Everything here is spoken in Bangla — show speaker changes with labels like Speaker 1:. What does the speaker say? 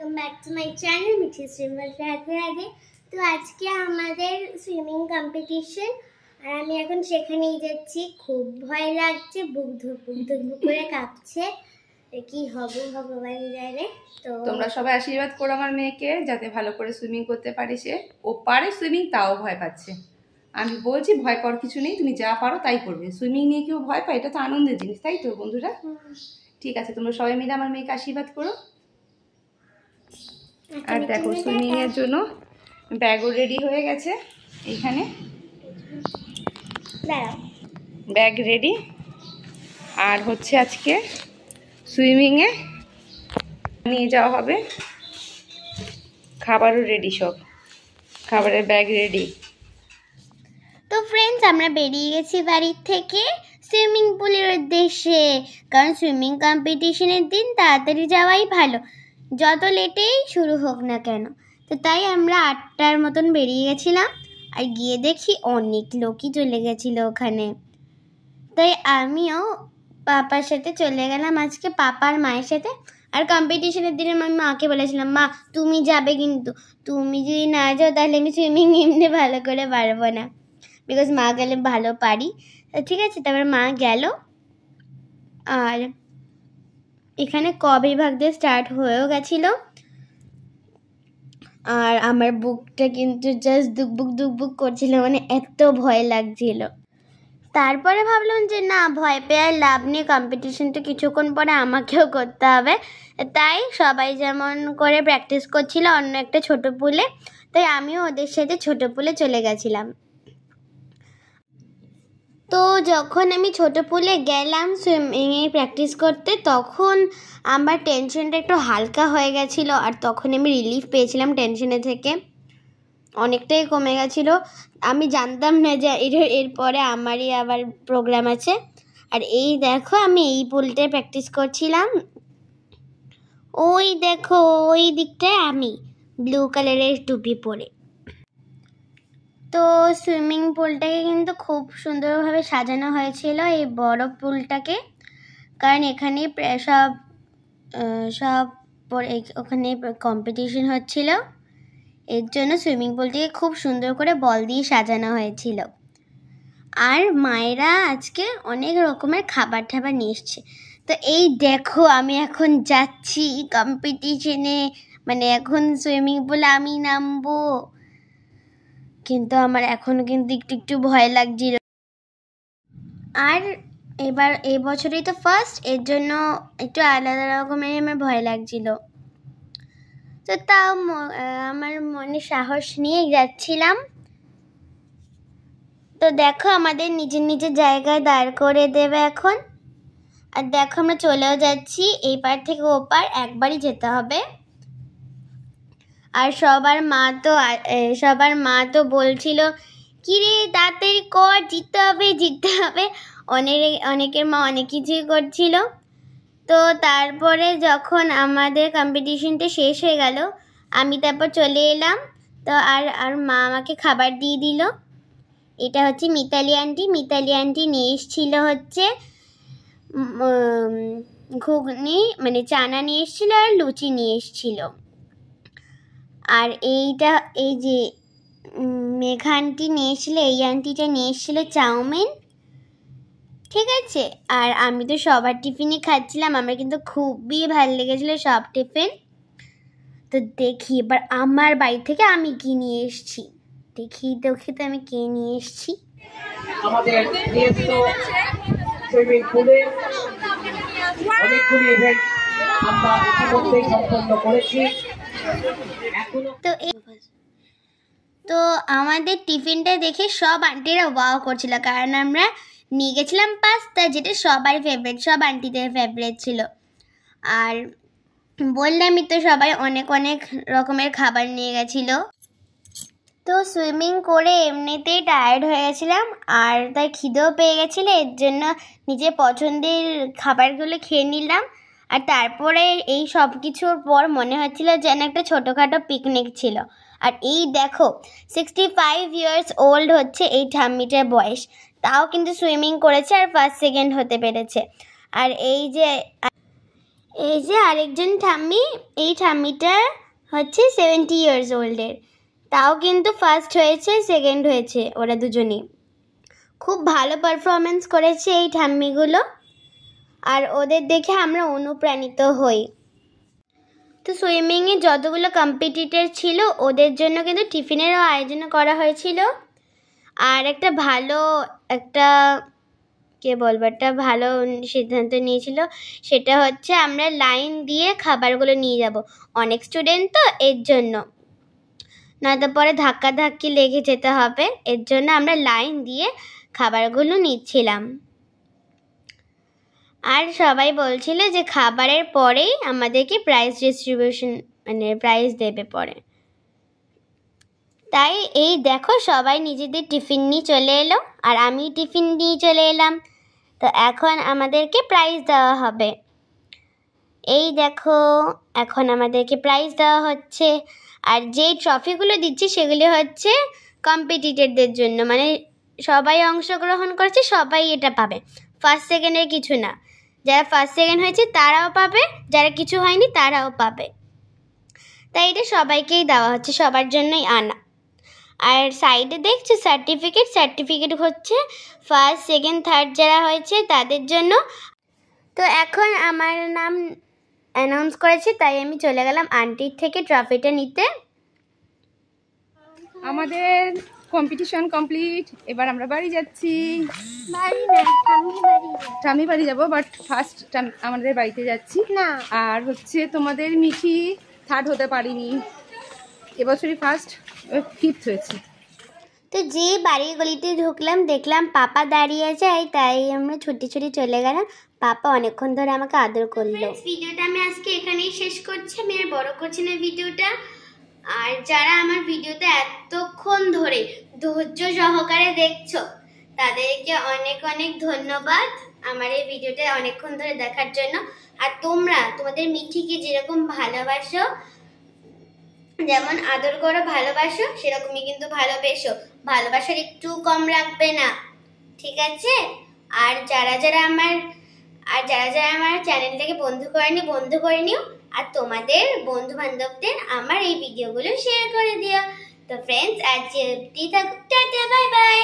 Speaker 1: Welcome back to my channel Mithi swimmer Radhe Radhe. तो आज के हमारे सुइमिंग कम्पिटिशन আর আমি এখন সেখানেই যাচ্ছি। খুব ভয় লাগছে, বুক ধুক করে কাঁপছে, কি হবে ভগবান জানে। তো
Speaker 2: তোমরা সবাই আশীর্বাদ করো আমার মেয়েকে যাতে ভালো করে সুইমিং করতে পারে। সে ও পারে সুইমিং, তাও ভয় পাচ্ছে। আমি বলছি ভয় কর কিছু নেই, তুমি যা পারো তাই করবে। সুইমিং নিয়ে কেউ ভয় পায়? এটা তো আনন্দের জিনিস, তাই তো বন্ধুরা? ঠিক আছে, তোমরা সবাই মিলে আমার মেয়েকে আশীর্বাদ করো। আর দেখো সুইমিং এর জন্য ব্যাগও রেডি হয়ে গেছে। এইখানে ব্যাগ রেডি। আর হচ্ছে আজকে সুইমিংয়ে নিয়ে যাওয়া হবে, খাবারও রেডি, সব খাবারের ব্যাগ রেডি।
Speaker 1: তো ফ্রেন্ডস, আমরা বেরিয়ে গেছি বাড়ির থেকে সুইমিং পুলের উদ্দেশ্যে, কারণ সুইমিং কম্পিটিশনের দিন তাড়াতাড়ি যাওয়াই ভালো, যত লেটেই শুরু হোক না কেন। তো তাই আমরা 8টার মতন বেরিয়ে গেছিলাম, আর গিয়ে দেখি অনেক লোকই চলে গেছিলো ওখানে। তাই আমিও পাপার সাথে চলে গেলাম আজকে, পাপার মায়ের সাথে। আর কম্পিটিশনের দিনে আমি মাকে বলেছিলাম, মা তুমি যাবে, কিন্তু তুমি যদি না যাও তাহলে আমি সুইমিং এমনি ভালো করে পারবো না, বিকজ মা গেলে ভালো পারি। ঠিক আছে, তারপর মা গেল। আর এখানে ক বিভাগ দিয়ে স্টার্ট হয়েও গেছিলো। আর আমার বুকটা কিন্তু জাস্ট দুকবুক করছিল, মানে এত ভয় লাগছিল। তারপরে ভাবলাম যে না, ভয় পেয়ে আর লাভ নেই, কম্পিটিশনটা কিছুক্ষণ পরে আমাকেও করতে হবে। তাই সবাই যেমন করে প্র্যাকটিস করছিল অন্য একটা ছোট পুলে, তাই আমিও ওদের সাথে ছোট পুলে চলে গেছিলাম। তো যখন আমি ছোট পুলে গেলাম সুইমিংয়ে প্র্যাকটিস করতে, তখন আমার টেনশনটা একটু হালকা হয়ে গেছিলো, আর তখন আমি রিলিফ পেয়েছিলাম টেনশনে থেকে, অনেকটাই কমে গেছিলো। আমি জানতাম না যে এরপরে আমারই আবার প্রোগ্রাম আছে। আর এই দেখো, আমি এই পুলটায় প্র্যাকটিস করছিলাম। ওই দেখো ওই দিকটায় আমি ব্লু কালারের টুপি পরে। তো সুইমিং পুলটাকে কিন্তু খুব সুন্দরভাবে সাজানো হয়েছিল, এই বড় পুলটাকে, কারণ এখানে সব ওখানে কম্পিটিশন হচ্ছিল, এর জন্য সুইমিং পুলটাকে খুব সুন্দর করে বল দিয়ে সাজানো হয়েছিল। আর মায়েরা আজকে অনেক রকমের খাবার টাবার নিয়ে এসছে। তো এই দেখো, আমি এখন যাচ্ছি কম্পিটিশনে, মানে এখন সুইমিং পুলে আমি নামবো, কিন্তু আমার এখনও কিন্তু একটু ভয় লাগছিল। আর এই বছরই তো ফার্স্ট, এর জন্য একটু আলাদা রকমের আমার ভয় লাগছিল। তো তাও আমার মনে সাহস নিয়ে যাচ্ছিলাম। তো দেখো, আমাদের নিজের জায়গায় দাঁড় করে দেবে এখন। আর দেখো, আমরা চলেও যাচ্ছি, এই পার থেকে ও পার একবারই যেতে হবে। আর সবার মা তো বলছিল, কিরে তাড়াতাড়ি কর, জিততে হবে। অনেকের মা অনেক কিছুই করছিল। তো তারপরে যখন আমাদের কম্পিটিশনটা শেষ হয়ে গেল, আমি তারপর চলে এলাম। তো আর মা আমাকে খাবার দিয়ে দিল। এটা হচ্ছে মিতালি আন্টি নিয়ে এসেছিল হচ্ছে ঘুগনি, মানে চানা নিয়ে এসেছিল, আর লুচি নিয়ে এসেছিল। আর এই যে মেঘা আন্টি নিয়ে এসেছিল, এই আন্টিটা নিয়ে এসেছিল চাউমিন। ঠিক আছে, আর আমি তো সবার টিফিনই খাচ্ছিলাম, আমার কিন্তু খুবই ভালো লেগেছিলো সব টিফিন। তো দেখি এবার আমার বাড়ি থেকে আমি কি নিয়ে এসেছি, দেখি তো আমি কে নিয়ে এসেছি।
Speaker 3: আমাদের সুইমিং পুলে অনেকগুলি ইভেন্ট আমরা ইতিমধ্যেই সম্পন্ন করেছি।
Speaker 1: তো আমাদের টিফিনটা দেখে সব আন্টিরা ওয়াও করছিল, কারণ আমরা নিয়ে গেছিলাম পাস্তা, যেটা সবার ফেভারিট, সব আন্টিদের ফেভারিট ছিল। আর বললামই তো, সবাই অনেক রকমের খাবার নিয়ে গেছিলো। তো সুইমিং করে এমনিতেই টায়ার্ড হয়ে গেছিলাম, আর তাই খিদেও পেয়ে গেছিলো, এর জন্য নিজের পছন্দের খাবারগুলো খেয়ে নিলাম। আর তারপরে এই সব কিছুর পর মনে হচ্ছিল যেন একটা ছোটোখাটো পিকনিক ছিল। আর এই দেখো, 65 ইয়ার্স ওল্ড হচ্ছে এই ঠাম্মিটার বয়স, তাও কিন্তু সুইমিং করেছে আর ফার্স্ট সেকেন্ড হতে পেরেছে। আর এই যে আরেকজন ঠাম্মি, এই ঠাম্মিটা হচ্ছে 70 ইয়ার্স ওল্ডের, তাও কিন্তু ফার্স্ট হয়েছে, সেকেন্ড হয়েছে, ওরা দুজনেই খুব ভালো পারফরমেন্স করেছে এই ঠাম্মিগুলো, আর ওদের দেখে আমরা অনুপ্রাণিত হই। তো সুইমিংয়ে যতগুলো কম্পিটিটর ছিল ওদের জন্য কিন্তু টিফিনেরও আয়োজন করা হয়েছিল, আর একটা ভালো সিদ্ধান্ত নিয়েছিল, সেটা হচ্ছে আমরা লাইন দিয়ে খাবারগুলো নিয়ে যাব। অনেক স্টুডেন্ট তো, এর জন্য নয়তো পরে ধাক্কাধাক্কি লেগে যেতে হবে, এর জন্য আমরা লাইন দিয়ে খাবারগুলো নিচ্ছিলাম। আর সবাই বলছিল যে খাবারের পরেই আমাদেরকে প্রাইজ ডিস্ট্রিবিউশন প্রাইজ দেবে পরে। তাই এই দেখো সবাই নিজেদের টিফিন নিয়ে চলে এলো, আর আমি টিফিন নিয়ে চলে এলাম। তো এখন আমাদেরকে প্রাইজ দেওয়া হবে। এই দেখো এখন আমাদেরকে প্রাইজ দেওয়া হচ্ছে, আর যেই ট্রফিগুলো দিচ্ছে সেগুলি হচ্ছে কম্পিটিটরদের জন্য, সবাই অংশগ্রহণ করছে, সবাই এটা পাবে। ফার্স্ট সেকেন্ডের কিছু না, যারা ফার্স্ট সেকেন্ড হয়েছে তারাও পাবে, যারা কিছু হয়নি তারাও পাবে। তাই এটা সবাইকেই দেওয়া হচ্ছে, সবার জন্যই আনা। আর সাইডে দেখছো সার্টিফিকেট হচ্ছে ফার্স্ট সেকেন্ড থার্ড যারা হয়েছে তাদের জন্য। তো এখন আমার নাম অ্যানাউন্স করেছে, তাই আমি চলে গেলাম আন্টির থেকে ট্রফিটা নিতে।
Speaker 2: আমাদের কম্পিটিশন কমপ্লিট, এবার আমরা বাড়ি যাচ্ছি। ঠাম্মি বাড়ি যাবো, বাট ফার্স্ট আমাদের বাড়িতে যাচ্ছি
Speaker 1: না।
Speaker 2: আর হচ্ছে তোমাদের মিঠি থার্ড হতে পারিনি, এবছরই ফিফথ হয়েছে।
Speaker 1: তো যে বাড়ির গলিতে ঢুকলাম দেখলাম পাপা দাঁড়িয়ে আছে, তাই আমরা ছুটি চলে গেলাম। পাপা অনেকক্ষণ ধরে আমাকে আদর করলো। ভিডিওটা আমি আজকে এখানেই শেষ করছি, আমি আর বড় করছি না ভিডিওটা। আর যারা আমার ভিডিওতে এতক্ষণ ধরে ধৈর্য সহকারে দেখছো তাদেরকে অনেক অনেক ধন্যবাদ আমার এই ভিডিওটা অনেকক্ষণ ধরে দেখার জন্য। আর তোমরা তোমাদের মিঠিকে যেরকম ভালোবাসো, যেমন আদর করো ভালোবাসো, সেরকমই কিন্তু ভালোবেসো, ভালোবাসার একটু কম রাখবে না, ঠিক আছে? আর যারা যারা আমার চ্যানেলটাকে বন্ধু করে নিও, আর তোমাদের বন্ধু বান্ধবদের আমার এই ভিডিওগুলো শেয়ার করে দিও। তো ফ্রেন্ডস, আজ টাটা, বাই বাই।